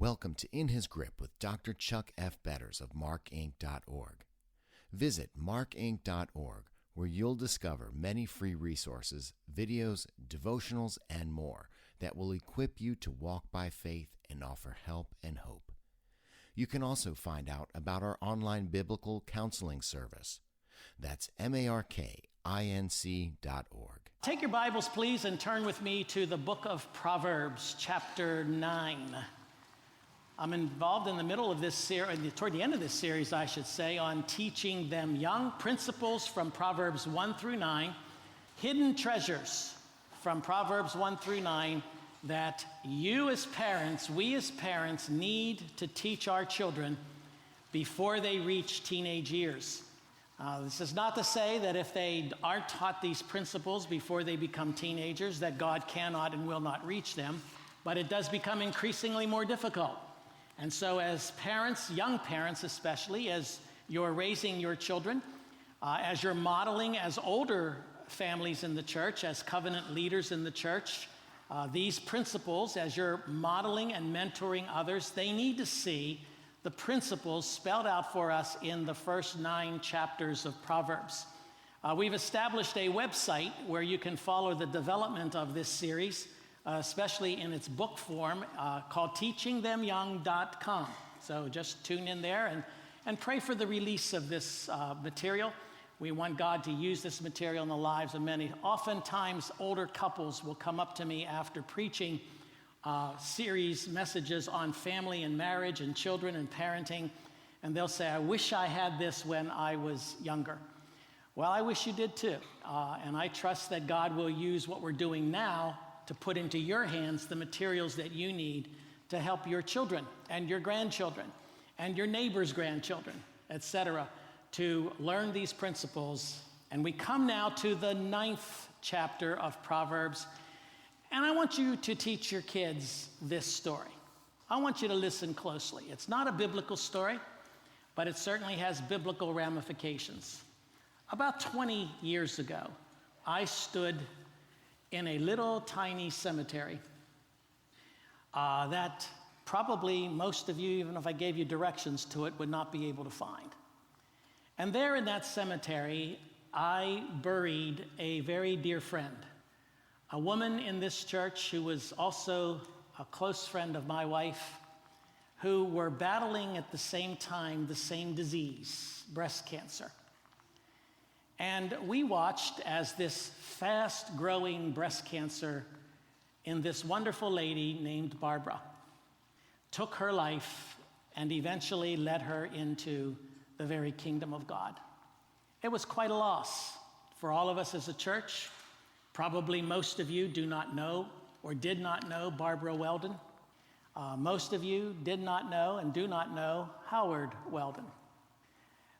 Welcome to In His Grip with Dr. Chuck F. Betters of markinc.org. Visit markinc.org, where you'll discover many free resources, videos, devotionals, and more that will equip you to walk by faith and offer help and hope. You can also find out about our online biblical counseling service. That's markinc.org. Take your Bibles, please, and turn with me to the book of Proverbs, chapter 9. I'm involved in the middle of this series, toward the end of this series, I should say, on teaching them young principles from Proverbs 1 through 9, hidden treasures from Proverbs 1 through 9 that you as parents, we as parents, need to teach our children before they reach teenage years. This is not to say that if they aren't taught these principles before they become teenagers, that God cannot and will not reach them, but it does become increasingly more difficult. And so as parents, young parents especially, as you're raising your children, as you're modeling as older families in the church, as covenant leaders in the church, these principles, as you're modeling and mentoring others, they need to see the principles spelled out for us in the first 9 chapters of Proverbs. We've established a website where you can follow the development of this series, especially in its book form, called teachingthemyoung.com. So just tune in there and pray for the release of this material. We want God to use this material in the lives of many. Oftentimes, older couples will come up to me after preaching series messages on family and marriage and children and parenting, and they'll say, I wish I had this when I was younger. Well, I wish you did too. And I trust that God will use what we're doing now to put into your hands the materials that you need to help your children and your grandchildren and your neighbors' grandchildren, etc., to learn these principles. And we come now to the 9th chapter of Proverbs, and I want you to teach your kids this story. I want you to listen closely. It's not a biblical story, but it certainly has biblical ramifications. About 20 years ago, I stood in a little tiny cemetery that probably most of you, even if I gave you directions to it, would not be able to find. And there in that cemetery, I buried a very dear friend, a woman in this church who was also a close friend of my wife, who were battling at the same time the same disease, breast cancer. And we watched as this fast-growing breast cancer in this wonderful lady named Barbara took her life and eventually led her into the very kingdom of God. It was quite a loss for all of us as a church. Probably most of you do not know or did not know Barbara Weldon. Most of you did not know and do not know Howard Weldon.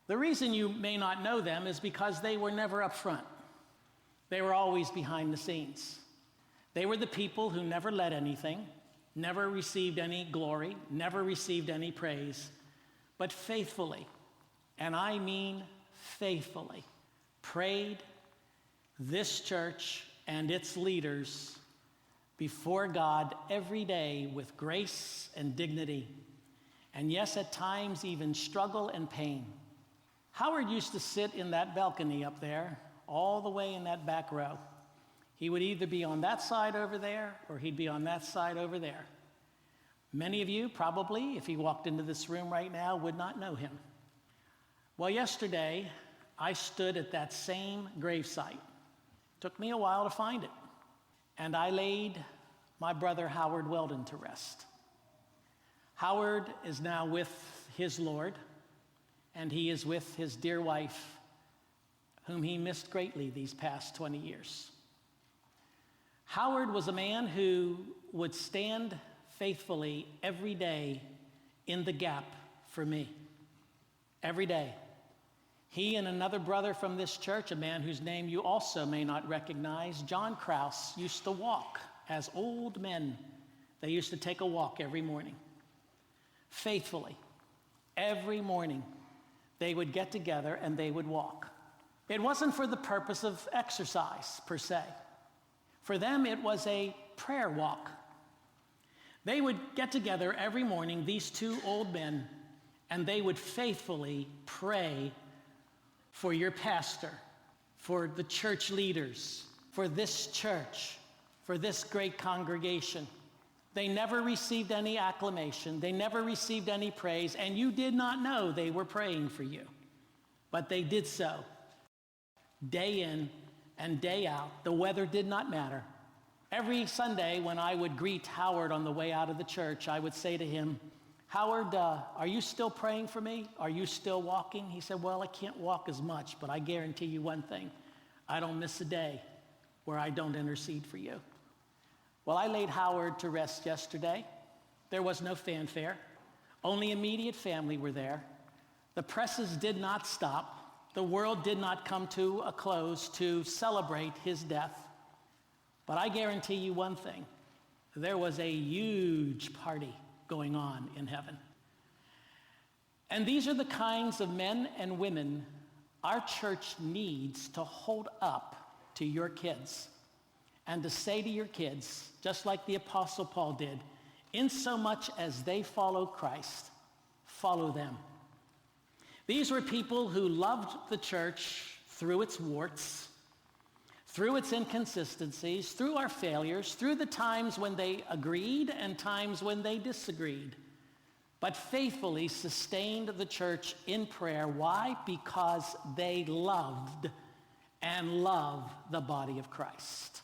The reason you may not know them is because they were never up front. They were always behind the scenes. They were the people who never led anything, never received any glory, never received any praise, but faithfully, and I mean faithfully, prayed this church and its leaders before God every day with grace and dignity, and yes, at times even struggle and pain. Howard used to sit in that balcony up there, all the way in that back row. He would either be on that side over there, or he'd be on that side over there. Many of you probably, if he walked into this room right now, would not know him. Well, yesterday, I stood at that same gravesite. Took me a while to find it. And I laid my brother Howard Weldon to rest. Howard is now with his Lord, and he is with his dear wife, whom he missed greatly these past 20 years. Howard was a man who would stand faithfully every day in the gap for me. Every day. He and another brother from this church, a man whose name you also may not recognize, John Krause, used to walk as old men. They used to take a walk every morning. Faithfully, every morning, they would get together and they would walk. It wasn't for the purpose of exercise, per se. For them, it was a prayer walk. They would get together every morning, these two old men, and they would faithfully pray for your pastor, for the church leaders, for this church, for this great congregation. They never received any acclamation. They never received any praise, and you did not know they were praying for you. But they did so day in and day out. The weather did not matter. Every Sunday when I would greet Howard on the way out of the church, I would say to him, Howard, are you still praying for me? Are you still walking? He said, well, I can't walk as much, but I guarantee you one thing. I don't miss a day where I don't intercede for you. Well, I laid Howard to rest yesterday. There was no fanfare. Only immediate family were there. The presses did not stop. The world did not come to a close to celebrate his death. But I guarantee you one thing. There was a huge party going on in heaven. And these are the kinds of men and women our church needs to hold up to your kids and to say to your kids, just like the Apostle Paul did, in so much as they follow Christ, follow them. These were people who loved the church through its warts, through its inconsistencies, through our failures, through the times when they agreed and times when they disagreed, but faithfully sustained the church in prayer. Why? Because they loved and love the body of Christ.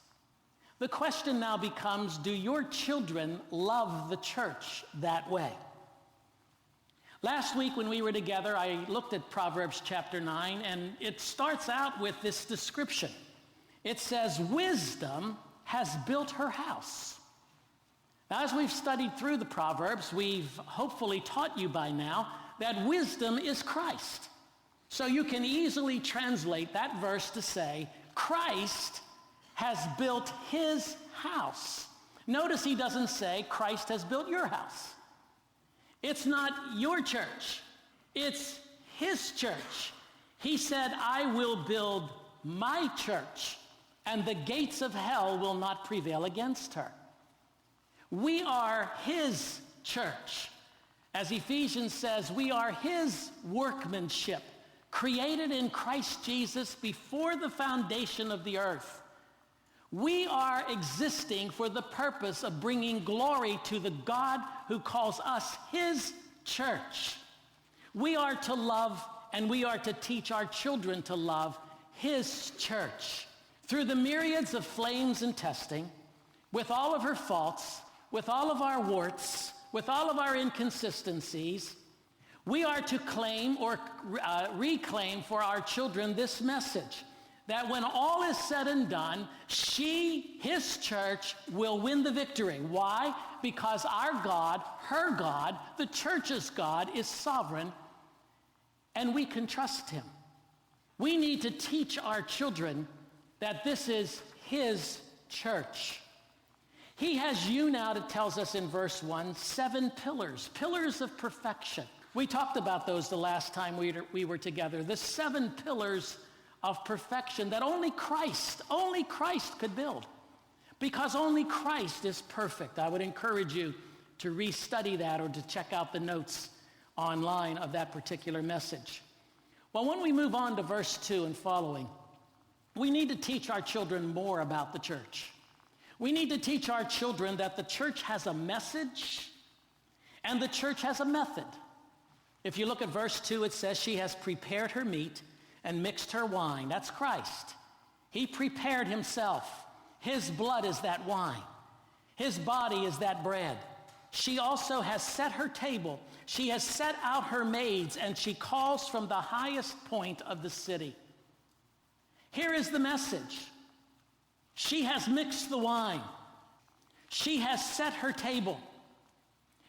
The question now becomes, do your children love the church that way? Last week when we were together, I looked at Proverbs chapter 9, and it starts out with this description. It says, wisdom has built her house. Now, as we've studied through the Proverbs, we've hopefully taught you by now that wisdom is Christ. So you can easily translate that verse to say, Christ has built his house. Notice he doesn't say, Christ has built your house. It's not your church. It's his church. He said, I will build my church, and the gates of hell will not prevail against her. We are his church. As Ephesians says, we are his workmanship, created in Christ Jesus before the foundation of the earth. We are existing for the purpose of bringing glory to the God who calls us his church. We are to love and we are to teach our children to love his church. Through the myriads of flames and testing, with all of her faults, with all of our warts, with all of our inconsistencies, we are to claim or reclaim for our children this message, that when all is said and done, his church, will win the victory. Why? Because our God, her God, the church's God, is sovereign, and we can trust him. We need to teach our children that this is his church. He has hewn out, it tells us in verse 1, 7 pillars, pillars of perfection. We talked about those the last time we were together, the 7 pillars of perfection that only Christ could build, because only Christ is perfect. I would encourage you to restudy that or to check out the notes online of that particular message. Well, when we move on to verse 2 and following, we need to teach our children more about the church. We need to teach our children that the church has a message and the church has a method. If you look at verse 2, it says she has prepared her meat and mixed her wine. That's Christ. He prepared himself. His blood is that wine. His body is that bread. She also has set her table. She has set out her maids, and she calls from the highest point of the city. Here is the message. She has mixed the wine. She has set her table.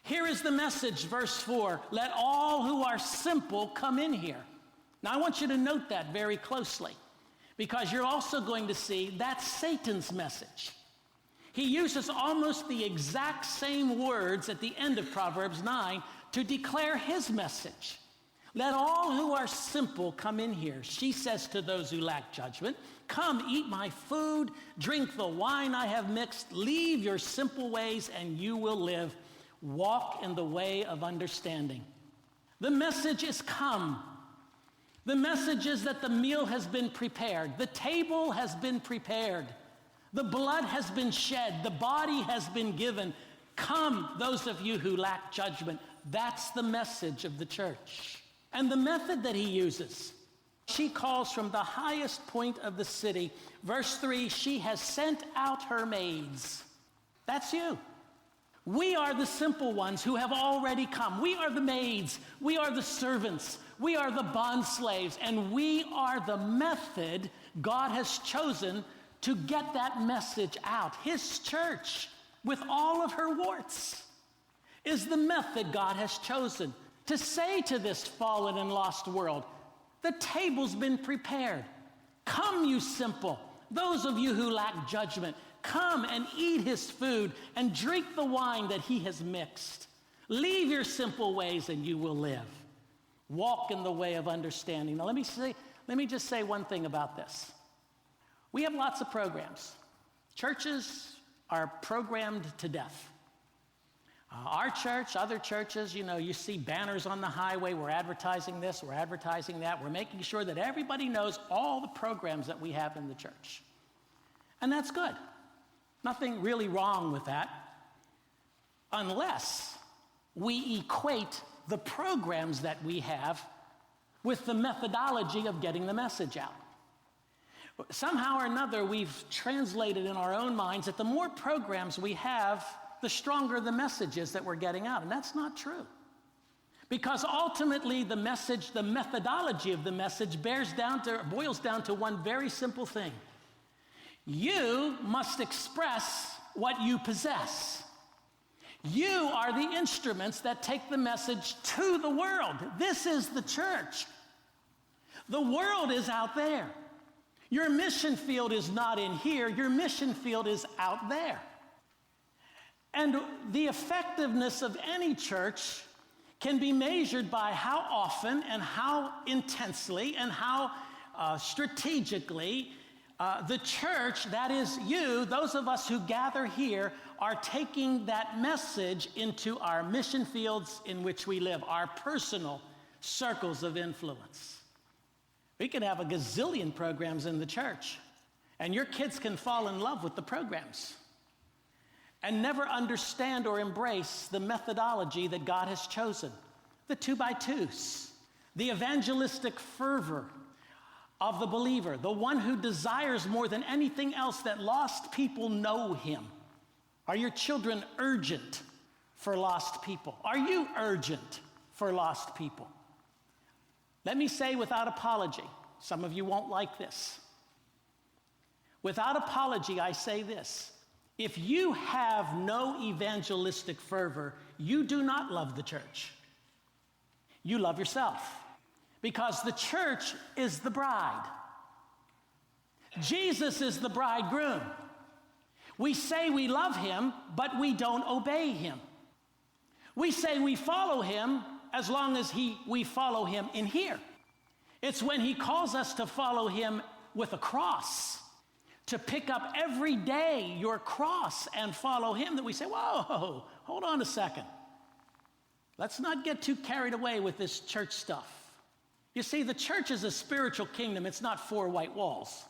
Here is the message, verse 4. Let all who are simple come in here. Now, I want you to note that very closely, because you're also going to see that's Satan's message. He uses almost the exact same words at the end of Proverbs 9 to declare his message. Let all who are simple come in here. She says to those who lack judgment, come eat my food, drink the wine I have mixed, leave your simple ways and you will live. Walk in the way of understanding. The message is come. The message is that the meal has been prepared. The table has been prepared. The blood has been shed. The body has been given. Come, those of you who lack judgment. That's the message of the church. And the method that he uses, she calls from the highest point of the city. Verse 3, she has sent out her maids. That's you. We are the simple ones who have already come. We are the maids. We are the servants. We are the bond slaves. And we are the method God has chosen to get that message out. His church, with all of her warts, is the method God has chosen to say to this fallen and lost world, the table's been prepared. Come, you simple, those of you who lack judgment, come and eat his food and drink the wine that he has mixed. Leave your simple ways and you will live. Walk in the way of understanding. Now let me just say one thing about this. We have lots of programs. Churches are programmed to death. Our church, other churches, you see banners on the highway. We're advertising this, we're advertising that. We're making sure that everybody knows all the programs that we have in the church. And that's good. Nothing really wrong with that, unless we equate the programs that we have with the methodology of getting the message out. Somehow or another, we've translated in our own minds that the more programs we have, the stronger the message is that we're getting out. And that's not true. Because ultimately, the message, the methodology of the message boils down to one very simple thing. You must express what you possess. You are the instruments that take the message to the world. This is the church. The world is out there. Your mission field is not in here. Your mission field is out there. And the effectiveness of any church can be measured by how often and how intensely and how strategically the church, that is you, those of us who gather here, are taking that message into our mission fields in which we live, our personal circles of influence. We can have a gazillion programs in the church, and your kids can fall in love with the programs and never understand or embrace the methodology that God has chosen. The 2x2s, the evangelistic fervor of the believer, the one who desires more than anything else that lost people know him. Are your children urgent for lost people? Are you urgent for lost people? Let me say without apology, some of you won't like this. Without apology, I say this. If you have no evangelistic fervor, you do not love the church. You love yourself. Because the church is the bride. Jesus is the bridegroom. We say we love him, but we don't obey him. We say we follow him as long as we follow him in here. It's when he calls us to follow him with a cross, to pick up every day your cross and follow him, that we say, whoa, hold on a second. Let's not get too carried away with this church stuff. You see, the church is a spiritual kingdom. It's not four white walls.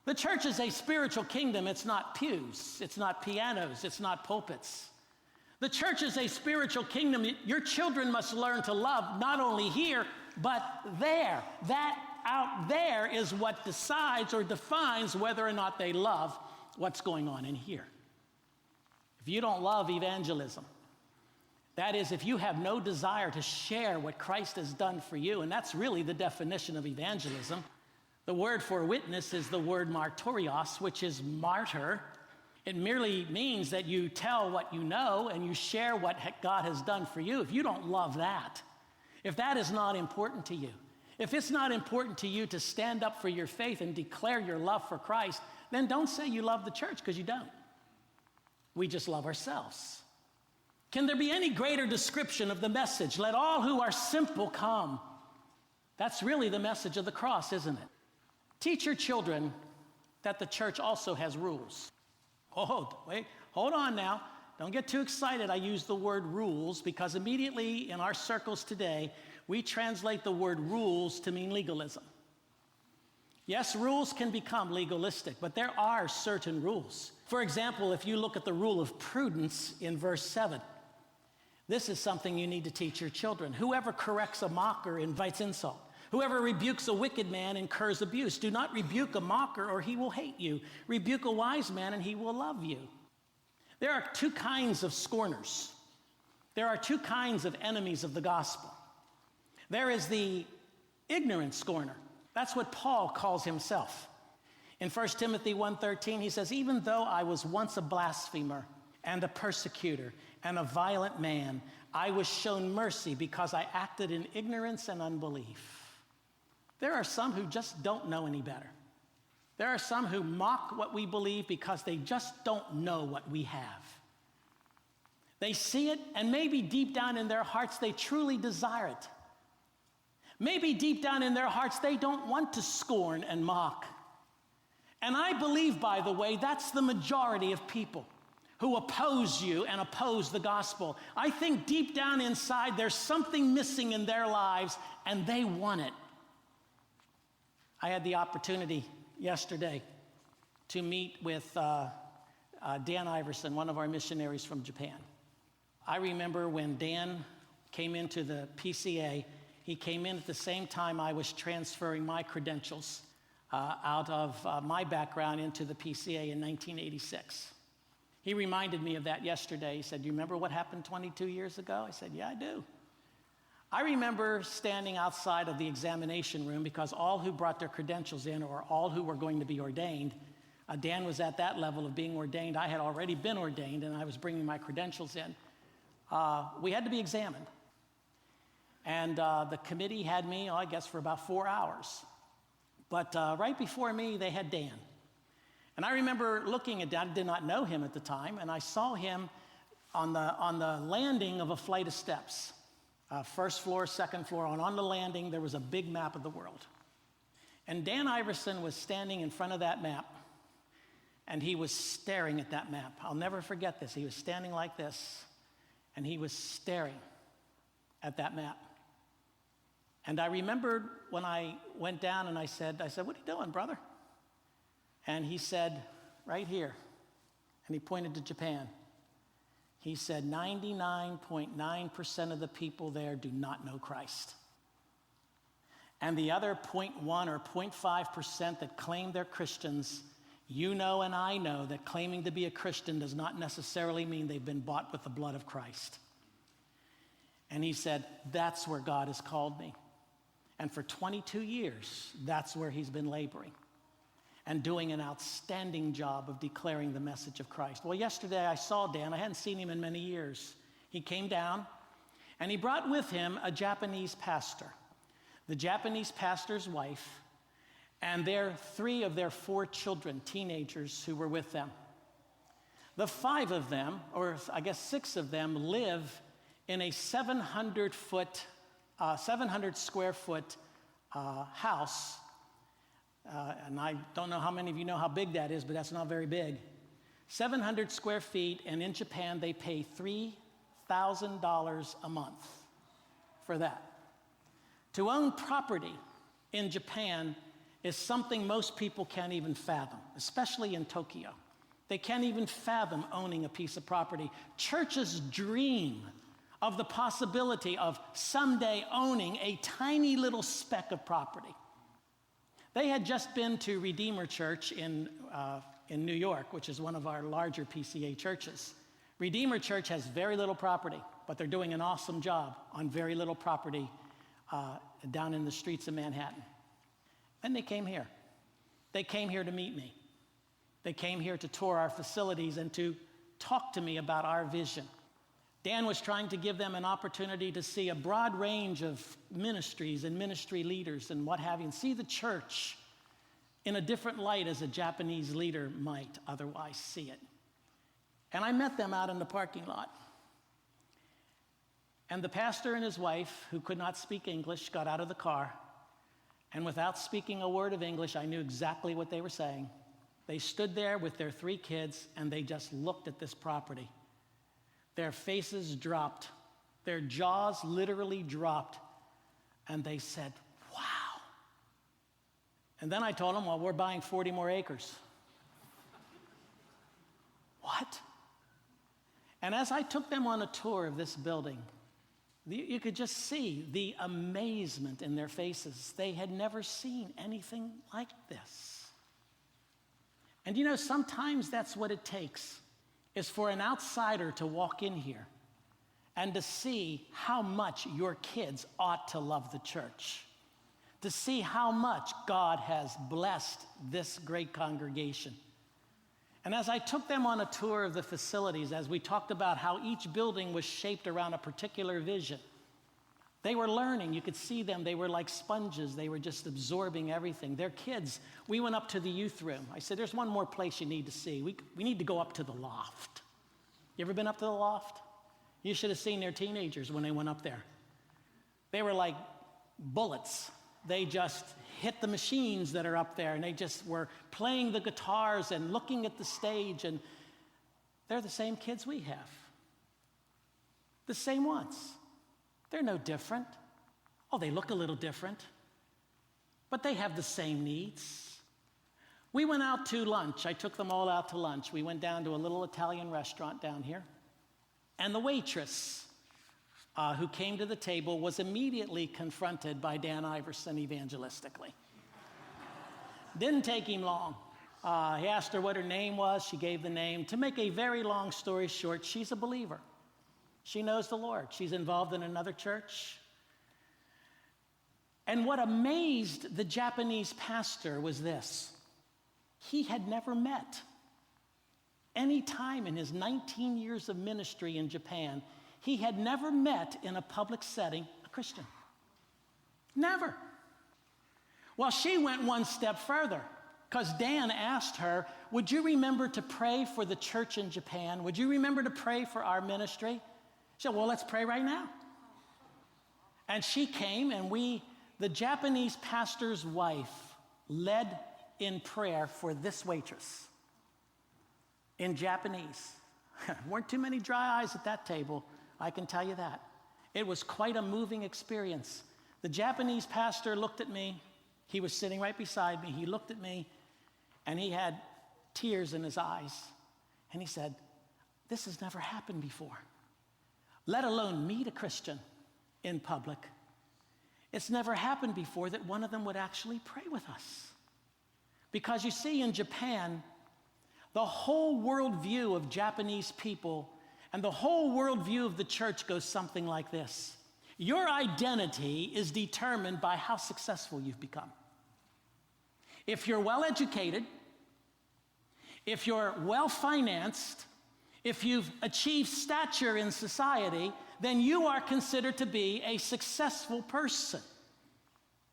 The church is a spiritual kingdom. It's not pews. It's not pianos. It's not pulpits. The church is a spiritual kingdom. Your children must learn to love not only here, but there. That out there is what decides or defines whether or not they love what's going on in here. If you don't love evangelism, that is, if you have no desire to share what Christ has done for you, and that's really the definition of evangelism. The word for witness is the word martorios, which is martyr. It merely means that you tell what you know and you share what God has done for you. If you don't love that, if that is not important to you, if it's not important to you to stand up for your faith and declare your love for Christ, then don't say you love the church, because you don't. We just love ourselves. Can there be any greater description of the message? Let all who are simple come. That's really the message of the cross, isn't it? Teach your children that the church also has rules. Oh, wait, hold on now. Don't get too excited. I use the word rules because immediately in our circles today, we translate the word rules to mean legalism. Yes, rules can become legalistic, but there are certain rules. For example, if you look at the rule of prudence in verse 7, this is something you need to teach your children. Whoever corrects a mocker invites insult. Whoever rebukes a wicked man incurs abuse. Do not rebuke a mocker or he will hate you. Rebuke a wise man and he will love you. There are two kinds of scorners. There are two kinds of enemies of the gospel. There is the ignorant scorner. That's what Paul calls himself. In 1 Timothy 1:13, he says, even though I was once a blasphemer and a persecutor and a violent man, I was shown mercy because I acted in ignorance and unbelief. There are some who just don't know any better. There are some who mock what we believe because they just don't know what we have. They see it, and maybe deep down in their hearts, they truly desire it. Maybe deep down in their hearts, they don't want to scorn and mock. And I believe, by the way, that's the majority of people who oppose you and oppose the gospel. I think deep down inside, there's something missing in their lives, and they want it. I had the opportunity yesterday to meet with Dan Iverson, one of our missionaries from Japan. I remember when Dan came into the PCA, he came in at the same time I was transferring my credentials out of my background into the PCA in 1986. He reminded me of that yesterday. He said, "Do you remember what happened 22 years ago?" I said, "Yeah, I do." I remember standing outside of the examination room because all who brought their credentials in, or all who were going to be ordained, Dan was at that level of being ordained. I had already been ordained, and I was bringing my credentials in. We had to be examined. And the committee had me, I guess, for about 4 hours. But right before me, they had Dan. And I remember looking at Dan. I did not know him at the time, and I saw him on the landing of a flight of steps. First floor, second floor, and on the landing, there was a big map of the world. And Dan Iverson was standing in front of that map, and he was staring at that map. I'll never forget this. He was standing like this, and he was staring at that map. And I remembered when I went down and I said, "What are you doing, brother?" And he said, "Right here." And he pointed to Japan. He said, 99.9% of the people there do not know Christ. And the other 0.1 or 0.5% that claim they're Christians, you know and I know that claiming to be a Christian does not necessarily mean they've been bought with the blood of Christ. And he said, that's where God has called me. And for 22 years, that's where he's been laboring and doing an outstanding job of declaring the message of Christ. Well, yesterday I saw Dan. I hadn't seen him in many years. He came down, and he brought with him a Japanese pastor, the Japanese pastor's wife, and their 3 of their 4 children, teenagers, who were with them. The 5 of them, or I guess 6 of them, live in a 700 square foot house. And I don't know how many of you know how big that is, but that's not very big. 700 square feet, and in Japan, they pay $3,000 a month for that. To own property in Japan is something most people can't even fathom, especially in Tokyo. They can't even fathom owning a piece of property. Churches dream of the possibility of someday owning a tiny little speck of property. They had just been to Redeemer Church in New York, which is one of our larger PCA churches. Redeemer Church has very little property, but they're doing an awesome job on very little property down in the streets of Manhattan. And they came here. They came here to meet me. They came here to tour our facilities and to talk to me about our vision. Dan was trying to give them an opportunity to see a broad range of ministries and ministry leaders and what have you, and see the church in a different light as a Japanese leader might otherwise see it. And I met them out in the parking lot. And the pastor and his wife, who could not speak English, got out of the car, And without speaking a word of English, I knew exactly what they were saying. They stood there with their 3 kids, and they just looked at this property. Their faces dropped. Their jaws literally dropped. And they said, wow. And then I told them, well, we're buying 40 more acres. What? And as I took them on a tour of this building, you could just see the amazement in their faces. They had never seen anything like this. And you know, sometimes that's what it takes, is for an outsider to walk in here and to see how much your kids ought to love the church, to see how much God has blessed this great congregation. And as I took them on a tour of the facilities, as we talked about how each building was shaped around a particular vision, they were learning. You could see them. They were like sponges. They were just absorbing everything. Their kids, we went up to the youth room. I said, there's one more place you need to see. We need to go up to the loft. You ever been up to the loft? You should have seen their teenagers when they went up there. They were like bullets. They just hit the machines that are up there, and they just were playing the guitars and looking at the stage, and they're the same kids we have. The same ones. They're no different. Oh, they look a little different, but they have the same needs. We went out to lunch. I took them all out to lunch. We went down to a little Italian restaurant down here, and the waitress who came to the table was immediately confronted by Dan Iverson evangelistically. Didn't take him long. He asked her what her name was. She gave the name. To make a very long story short, she's a believer. She knows the Lord. She's involved in another church. And what amazed the Japanese pastor was this. He had never met, any time in his 19 years of ministry in Japan, he had never met in a public setting a Christian. Never. Well, she went one step further, because Dan asked her, would you remember to pray for the church in Japan? Would you remember to pray for our ministry? She said, well, let's pray right now. And she came, and the Japanese pastor's wife, led in prayer for this waitress in Japanese. Weren't too many dry eyes at that table, I can tell you that. It was quite a moving experience. The Japanese pastor looked at me. He was sitting right beside me. He looked at me, and he had tears in his eyes. And he said, this has never happened before, let alone meet a Christian in public. It's never happened before that one of them would actually pray with us. Because you see, in Japan, the whole worldview of Japanese people and the whole worldview of the church goes something like this. Your identity is determined by how successful you've become. If you're well educated, if you're well financed, if you've achieved stature in society, then you are considered to be a successful person.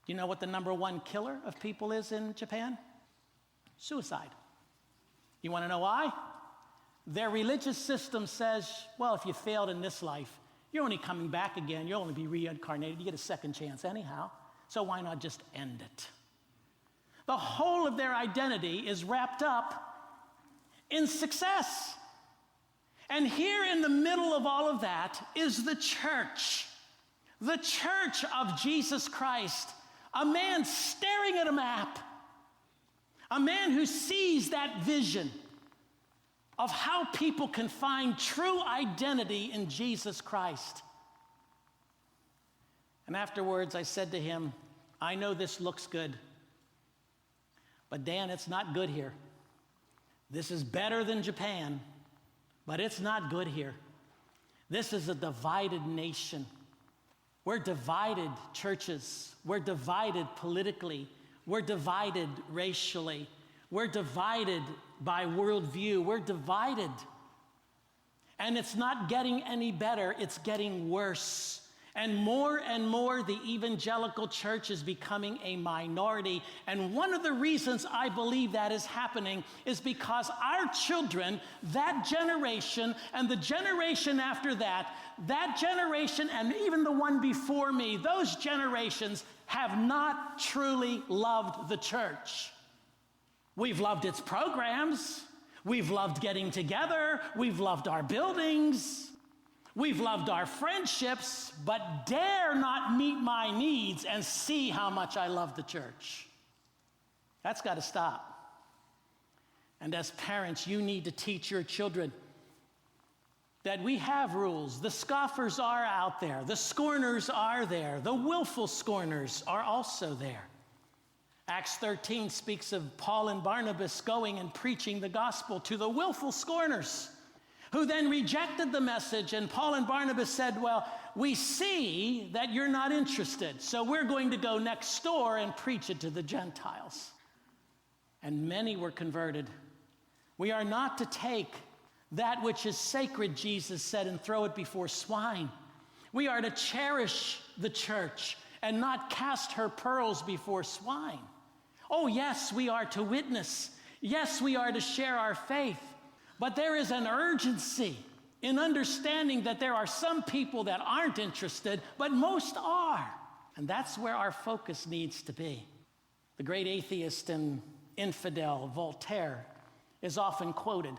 Do you know what the number one killer of people is in Japan? Suicide. You want to know why? Their religious system says, well, if you failed in this life, you're only coming back again. You'll only be reincarnated. You get a second chance anyhow. So why not just end it? The whole of their identity is wrapped up in success. And here in the middle of all of that is the church of Jesus Christ, a man staring at a map, a man who sees that vision of how people can find true identity in Jesus Christ. And afterwards, I said to him, I know this looks good, but Dan, it's not good here. This is better than Japan, but it's not good here. This is a divided nation. We're divided churches. We're divided politically. We're divided racially. We're divided by worldview. We're divided. And it's not getting any better. It's getting worse. and more, the evangelical church is becoming a minority. And one of the reasons I believe that is happening is because our children, that generation and the generation after that generation and even the one before me, those generations have not truly loved the church. We've loved its programs. We've loved getting together. We've loved our buildings. We've loved our friendships, but dare not meet my needs and see how much I love the church. That's got to stop. And as parents, you need to teach your children that we have rules. The scoffers are out there. The scorners are there. The willful scorners are also there. Acts 13 speaks of Paul and Barnabas going and preaching the gospel to the willful scorners, who then rejected the message, and Paul and Barnabas said, well, we see that you're not interested, so we're going to go next door and preach it to the Gentiles. And many were converted. We are not to take that which is sacred, Jesus said, and throw it before swine. We are to cherish the church and not cast her pearls before swine. Oh, yes, we are to witness. Yes, we are to share our faith. But there is an urgency in understanding that there are some people that aren't interested, but most are. And that's where our focus needs to be. The great atheist and infidel Voltaire is often quoted.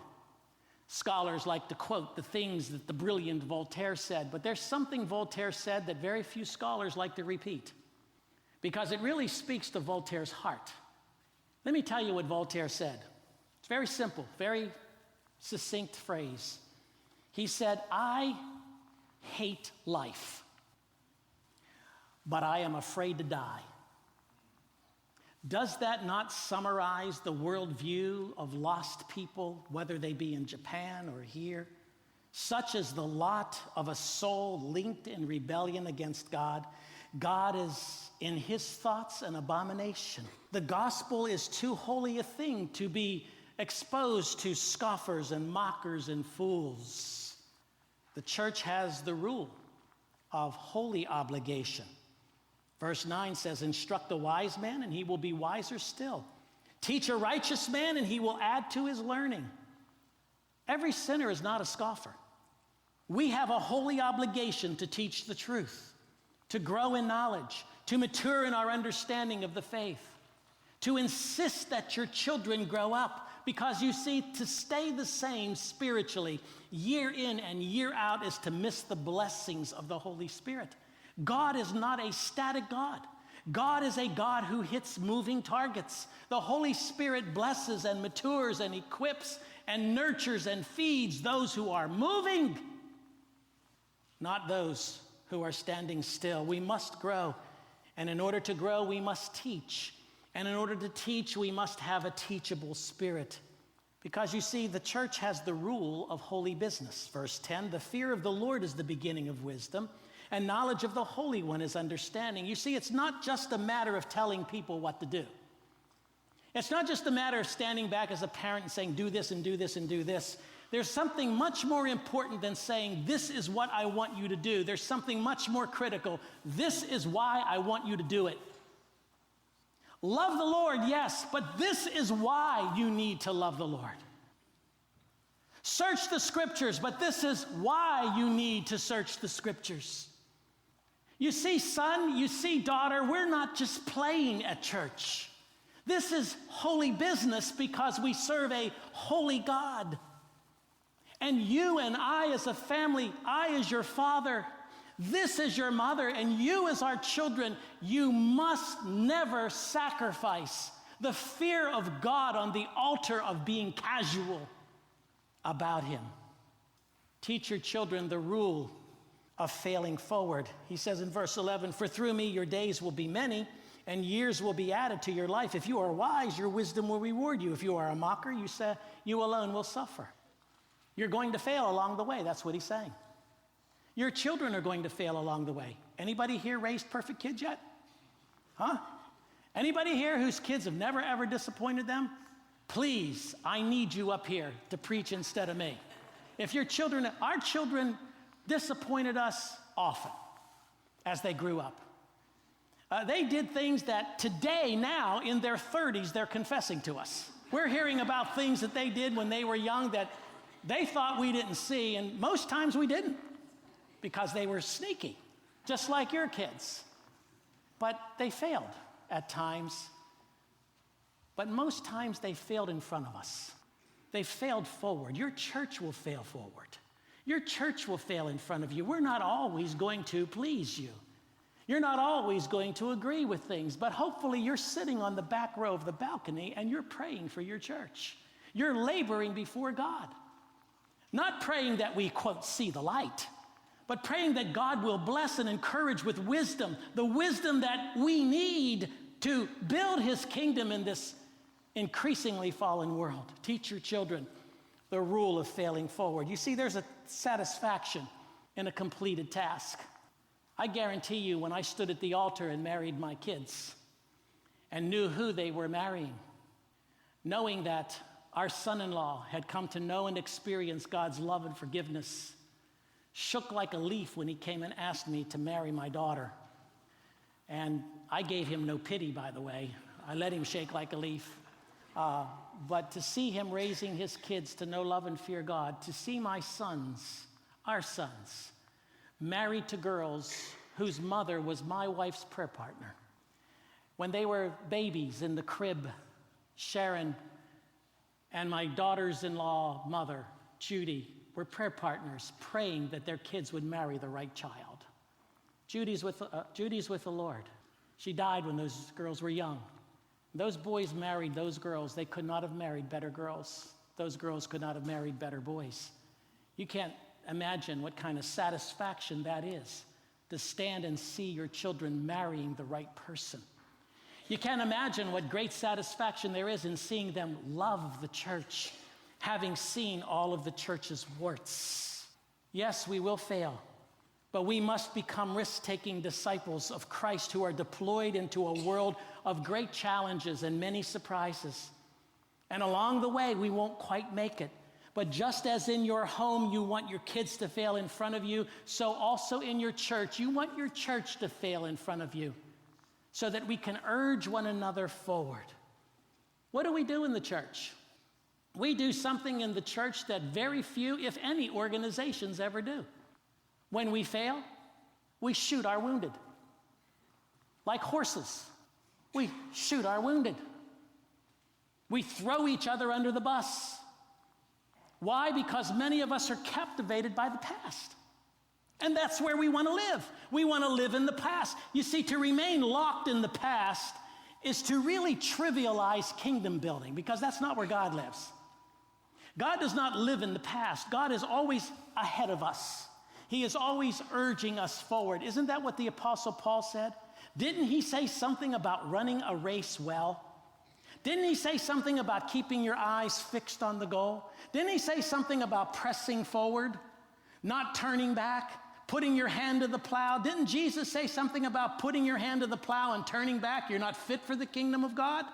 Scholars like to quote the things that the brilliant Voltaire said, but there's something Voltaire said that very few scholars like to repeat, because it really speaks to Voltaire's heart. Let me tell you what Voltaire said. It's very simple, very succinct phrase. He said, I hate life, but I am afraid to die. Does that not summarize the worldview of lost people, whether they be in Japan or here? Such is the lot of a soul linked in rebellion against God. God is in his thoughts an abomination. The gospel is too holy a thing to be exposed to scoffers and mockers and fools. The church has the rule of holy obligation. Verse 9 says, instruct a wise man and he will be wiser still. Teach a righteous man and he will add to his learning. Every sinner is not a scoffer. We have a holy obligation to teach the truth, to grow in knowledge, to mature in our understanding of the faith, to insist that your children grow up. Because you see, to stay the same spiritually year in and year out is to miss the blessings of the Holy Spirit. God is not a static God. God is a God who hits moving targets. The Holy Spirit blesses and matures and equips and nurtures and feeds those who are moving, not those who are standing still. We must grow. And in order to grow, we must teach. And in order to teach, we must have a teachable spirit. Because you see, the church has the rule of holy business. Verse 10, the fear of the Lord is the beginning of wisdom, and knowledge of the Holy One is understanding. You see, it's not just a matter of telling people what to do. It's not just a matter of standing back as a parent and saying, do this and do this and do this. There's something much more important than saying, this is what I want you to do. There's something much more critical. This is why I want you to do it. Love the Lord, yes, but this is why you need to love the Lord. Search the scriptures, but this is why you need to search the scriptures. You see, son, you see, daughter, we're not just playing at church. This is holy business because we serve a holy God. And you and I as a family, I as your father, this is your mother, and you as our children, you must never sacrifice the fear of God on the altar of being casual about him. Teach your children the rule of failing forward. He says in verse 11, for through me your days will be many, and years will be added to your life. If you are wise, your wisdom will reward you. If you are a mocker, you say, you alone will suffer. You're going to fail along the way. That's what he's saying. Your children are going to fail along the way. Anybody here raised perfect kids yet? Huh? Anybody here whose kids have never, ever disappointed them? Please, I need you up here to preach instead of me. If your children, our children disappointed us often. as they grew up. They did things that today, now, in their 30s, they're confessing to us. We're hearing about things that they did when they were young that they thought we didn't see, and most times we didn't, because they were sneaky, just like your kids. But they failed at times. But most times they failed in front of us. They failed forward. Your church will fail forward. Your church will fail in front of you. We're not always going to please you. You're not always going to agree with things, but hopefully you're sitting on the back row of the balcony and you're praying for your church. You're laboring before God. Not praying that we, quote, see the light, but praying that God will bless and encourage with wisdom, the wisdom that we need to build his kingdom in this increasingly fallen world. Teach your children the rule of failing forward. You see, there's a satisfaction in a completed task. I guarantee you, when I stood at the altar and married my kids and knew who they were marrying, knowing that our son-in-law had come to know and experience God's love and forgiveness, shook like a leaf when he came and asked me to marry my daughter. And I gave him no pity, by the way. I let him shake like a leaf. But to see him raising his kids to know, love, and fear God, to see my sons, our sons, married to girls whose mother was my wife's prayer partner. When they were babies in the crib, Sharon and my daughter's-in-law mother, Judy, were prayer partners, praying that their kids would marry the right child. Judy's with the Lord. She died when those girls were young. Those boys married those girls. They could not have married better girls. Those girls could not have married better boys. You can't imagine what kind of satisfaction that is, to stand and see your children marrying the right person. You can't imagine what great satisfaction there is in seeing them love the church, having seen all of the church's warts. Yes, we will fail, but we must become risk-taking disciples of Christ who are deployed into a world of great challenges and many surprises. And along the way, we won't quite make it. But just as in your home you want your kids to fail in front of you, so also in your church, you want your church to fail in front of you so that we can urge one another forward. What do we do in the church? We do something in the church that very few, if any, organizations ever do. When we fail, we shoot our wounded. Like horses, we shoot our wounded. We throw each other under the bus. Why? Because many of us are captivated by the past. And that's where we want to live. We want to live in the past. You see, to remain locked in the past is to really trivialize kingdom building, because that's not where God lives. God does not live in the past. God is always ahead of us. He is always urging us forward. Isn't that what the Apostle Paul said? Didn't he say something about running a race well? Didn't he say something about keeping your eyes fixed on the goal? Didn't he say something about pressing forward, not turning back, putting your hand to the plow? Didn't Jesus say something about putting your hand to the plow and turning back? You're not fit for the kingdom of God?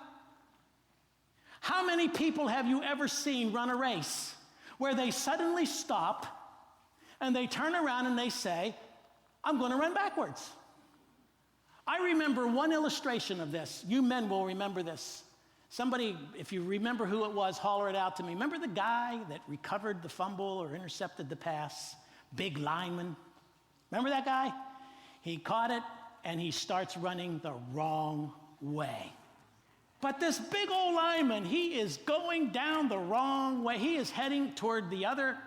How many people have you ever seen run a race where they suddenly stop and they turn around and they say, I'm going to run backwards? I remember one illustration of this. You men will remember this. Somebody, if you remember who it was, holler it out to me. Remember the guy that recovered the fumble or intercepted the pass? Big lineman. Remember that guy? He caught it and he starts running the wrong way. But this big old lineman, he is going down the wrong way. He is heading toward the other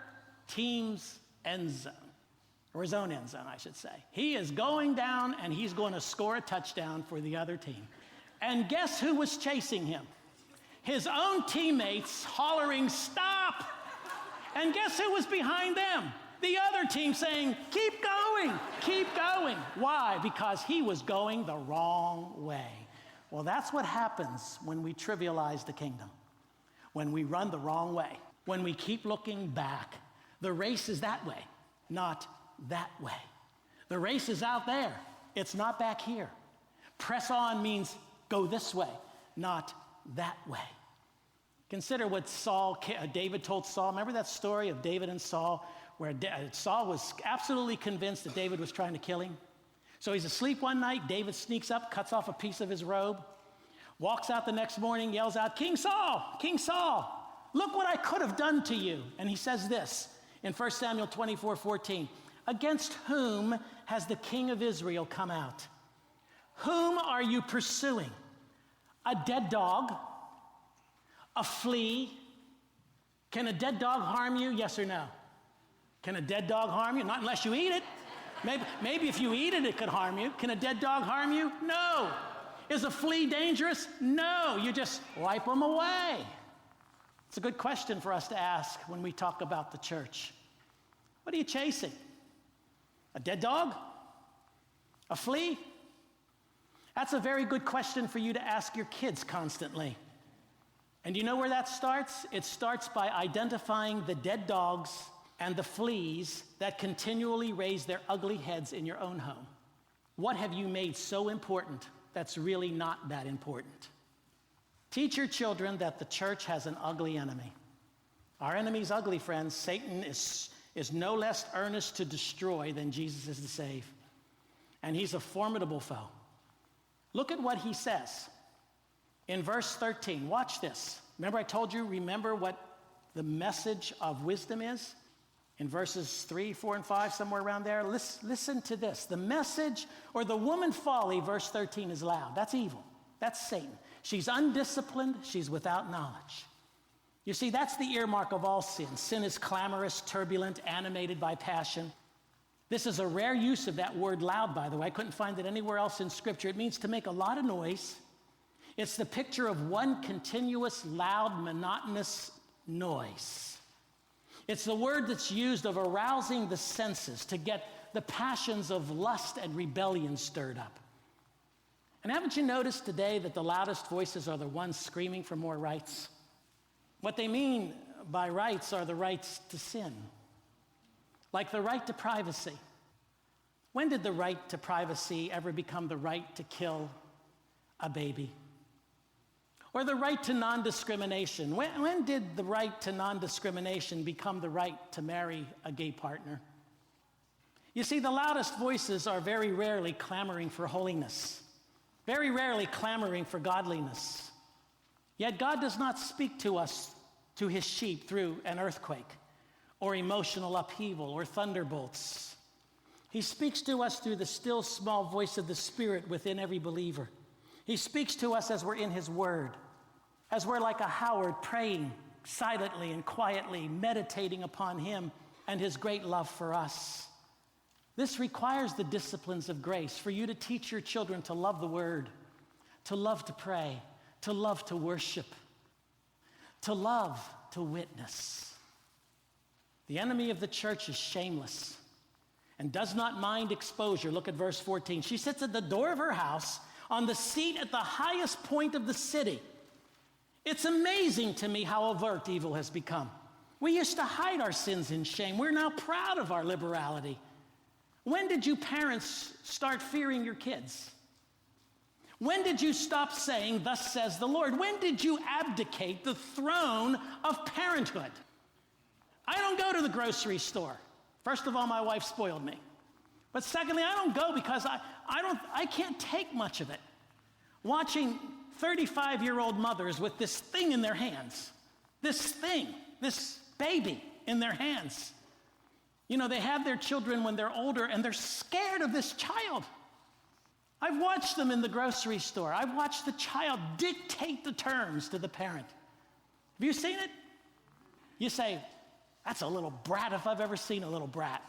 team's end zone, or his own end zone, I should say. He is going down and he's going to score a touchdown for the other team. And guess who was chasing him? His own teammates hollering, stop! And guess who was behind them? The other team saying, keep going, keep going. Why? Because he was going the wrong way. Well, that's what happens when we trivialize the kingdom, when we run the wrong way, when we keep looking back. The race is that way, not that way. The race is out there. It's not back here. Press on means go this way, not that way. Consider what David told Saul. Remember that story of David and Saul, where Saul was absolutely convinced that David was trying to kill him? So he's asleep one night. David sneaks up, cuts off a piece of his robe, walks out the next morning, yells out, King Saul, look what I could have done to you. And he says this in 1 Samuel 24:14, against whom has the king of Israel come out? Whom are you pursuing? A dead dog? A flea? Can a dead dog harm you? Yes or no? Can a dead dog harm you? Not unless you eat it. Maybe if you eat it, it could harm you. Can a dead dog harm you? No. Is a flea dangerous? No. You just wipe them away. It's a good question for us to ask when we talk about the church. What are you chasing? A dead dog? A flea? That's a very good question for you to ask your kids constantly. And you know where that starts? It starts by identifying the dead dogs and the fleas that continually raise their ugly heads in your own home. What have you made so important that's really not that important? Teach your children that the church has an ugly enemy. Our enemy's ugly, friends. Satan is no less earnest to destroy than Jesus is to save. And he's a formidable foe. Look at what he says in verse 13. Watch this. Remember I told you, remember what the message of wisdom is? In verses 3, 4, and 5, somewhere around there. Listen to this. The message, or the woman folly, verse 13, is loud. That's evil. That's Satan. She's undisciplined. She's without knowledge. You see, that's the earmark of all sin. Sin is clamorous, turbulent, animated by passion. This is a rare use of that word loud, by the way. I couldn't find it anywhere else in Scripture. It means to make a lot of noise. It's the picture of one continuous, loud, monotonous noise. It's the word that's used of arousing the senses to get the passions of lust and rebellion stirred up. And haven't you noticed today that the loudest voices are the ones screaming for more rights? What they mean by rights are the rights to sin, like the right to privacy. When did the right to privacy ever become the right to kill a baby? Or the right to non-discrimination. When did the right to non-discrimination become the right to marry a gay partner? You see, the loudest voices are very rarely clamoring for holiness, very rarely clamoring for godliness. Yet God does not speak to us, to his sheep, through an earthquake or emotional upheaval or thunderbolts. He speaks to us through the still small voice of the Spirit within every believer. He speaks to us as we're in his word, as we're like a Howard praying silently and quietly, meditating upon him and his great love for us. This requires the disciplines of grace for you to teach your children to love the word, to love to pray, to love to worship, to love to witness. The enemy of the church is shameless and does not mind exposure. Look at verse 14. She sits at the door of her house on the seat at the highest point of the city. It's amazing to me how overt evil has become. We used to hide our sins in shame. We're now proud of our liberality. When did you parents start fearing your kids? When did you stop saying, "Thus says the Lord"? When did you abdicate the throne of parenthood? I don't go to the grocery store. First of all, my wife spoiled me. But secondly, I don't go because I can't take much of it. Watching 35-year-old mothers with this thing in their hands, this baby in their hands. You know, they have their children when they're older and they're scared of this child. I've watched them in the grocery store. I've watched the child dictate the terms to the parent. Have you seen it? You say, "That's a little brat if I've ever seen a little brat.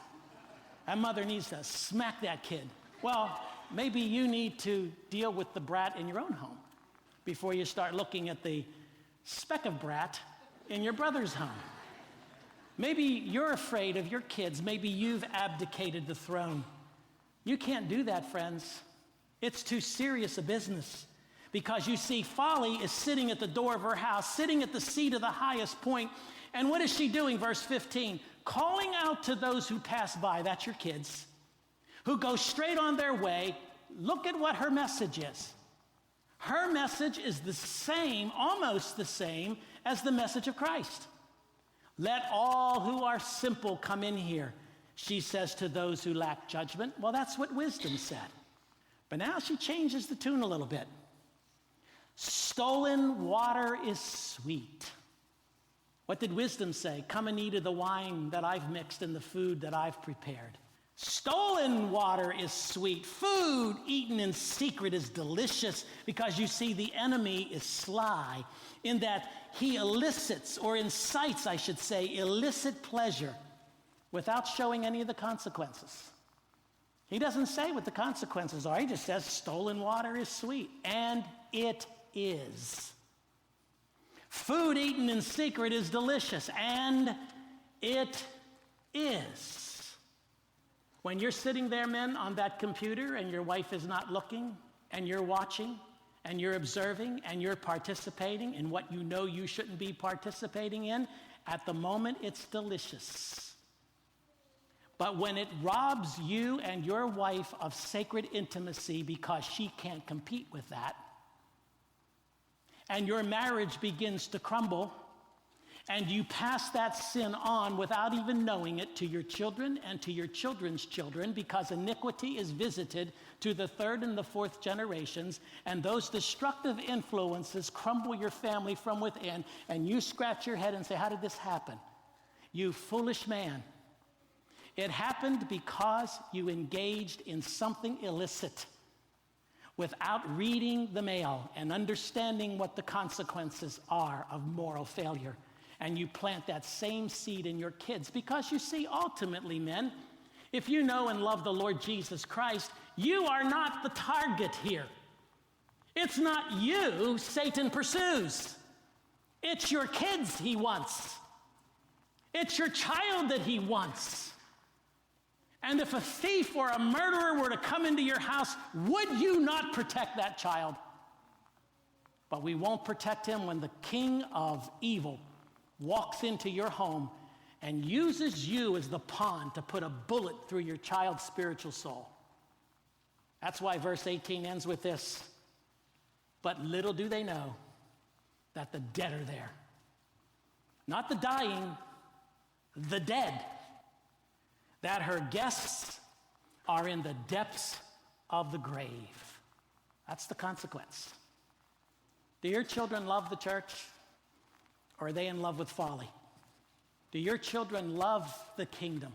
That mother needs to smack that kid." Well, maybe you need to deal with the brat in your own home before you start looking at the speck of brat in your brother's home. Maybe you're afraid of your kids. Maybe you've abdicated the throne. You can't do that, friends. It's too serious a business. Because you see, folly is sitting at the door of her house, sitting at the seat of the highest point. And what is she doing? Verse 15, calling out to those who pass by, that's your kids, who go straight on their way. Look at what her message is. Her message is the same, almost the same, as the message of Christ. Let all who are simple come in here. She says to those who lack judgment, well, that's what wisdom said. But now she changes the tune a little bit. Stolen water is sweet. What did wisdom say? Come and eat of the wine that I've mixed and the food that I've prepared. Stolen water is sweet. Food eaten in secret is delicious, because you see, the enemy is sly in that he elicits, or incites, I should say, illicit pleasure without showing any of the consequences. He doesn't say what the consequences are. He just says stolen water is sweet, and it is. Food eaten in secret is delicious, and it is. When you're sitting there, men, on that computer, and your wife is not looking, and you're watching, and you're observing, and you're participating in what you know you shouldn't be participating in, at the moment it's delicious. But when it robs you and your wife of sacred intimacy because she can't compete with that, and your marriage begins to crumble, and you pass that sin on without even knowing it to your children and to your children's children, because iniquity is visited to the third and the fourth generations, and those destructive influences crumble your family from within, and you scratch your head and say, how did this happen? You foolish man. It happened because you engaged in something illicit without reading the mail and understanding what the consequences are of moral failure. And you plant that same seed in your kids. Because you see, ultimately, men, if you know and love the Lord Jesus Christ, you are not the target here. It's not you Satan pursues. It's your kids he wants. It's your child that he wants. And if a thief or a murderer were to come into your house, would you not protect that child? But we won't protect him when the king of evil walks into your home and uses you as the pawn to put a bullet through your child's spiritual soul. That's why verse 18 ends with this. But little do they know that the dead are there. Not the dying, the dead. That her guests are in the depths of the grave. That's the consequence. Do your children love the church, or are they in love with folly? Do your children love the kingdom?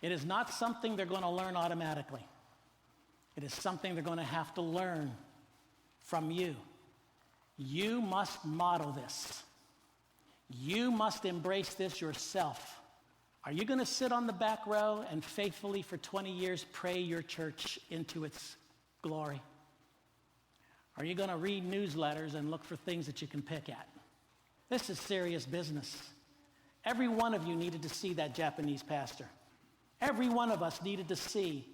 It is not something they're going to learn automatically. It is something they're going to have to learn from you. You must model this. You must embrace this yourself. Are you going to sit on the back row and faithfully for 20 years pray your church into its glory? Are you going to read newsletters and look for things that you can pick at? This is serious business. Every one of you needed to see that Japanese pastor. Every one of us needed to see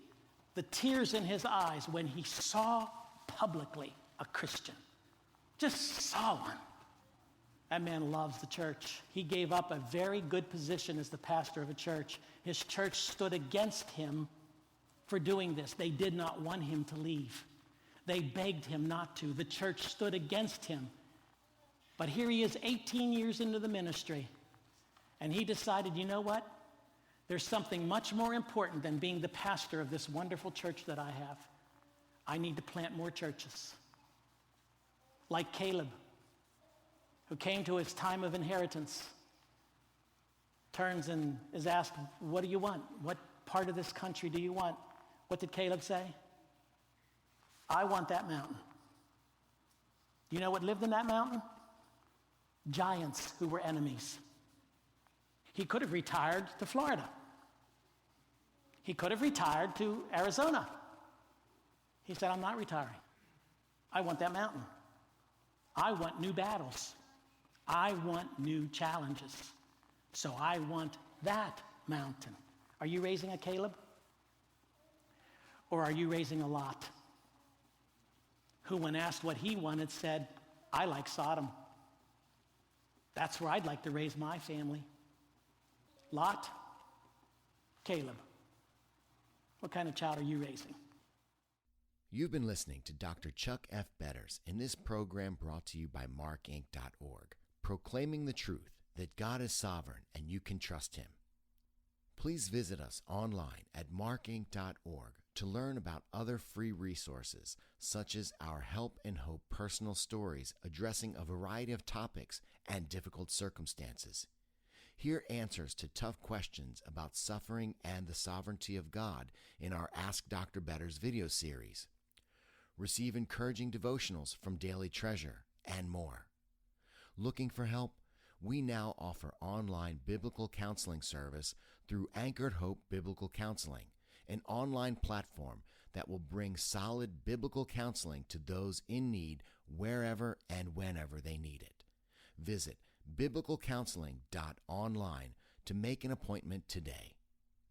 the tears in his eyes when he saw publicly a Christian. Just saw one. That man loves the church. He gave up a very good position as the pastor of a church. His church stood against him for doing this. They did not want him to leave. They begged him not to. The church stood against him. But here he is 18 years into the ministry, and he decided, you know what? There's something much more important than being the pastor of this wonderful church that I have. I need to plant more churches. Like Caleb, who came to his time of inheritance, turns and is asked, what do you want? What part of this country do you want? What did Caleb say? I want that mountain. Do you know what lived in that mountain? Giants who were enemies. He could have retired to Florida. He could have retired to Arizona. He said, I'm not retiring. I want that mountain. I want new battles. I want new challenges. So I want that mountain. Are you raising a Caleb? Or are you raising a Lot? Who, when asked what he wanted, said, I like Sodom. That's where I'd like to raise my family. Lot, Caleb. What kind of child are you raising? You've been listening to Dr. Chuck F. Betters in this program brought to you by MarkInc.org, proclaiming the truth that God is sovereign and you can trust him. Please visit us online at markinc.org to learn about other free resources, such as our Help and Hope personal stories addressing a variety of topics and difficult circumstances. Hear answers to tough questions about suffering and the sovereignty of God in our Ask Dr. Betters video series. Receive encouraging devotionals from Daily Treasure, and more. Looking for help? We now offer online biblical counseling service through Anchored Hope Biblical Counseling, an online platform that will bring solid biblical counseling to those in need wherever and whenever they need it. Visit biblicalcounseling.online to make an appointment today.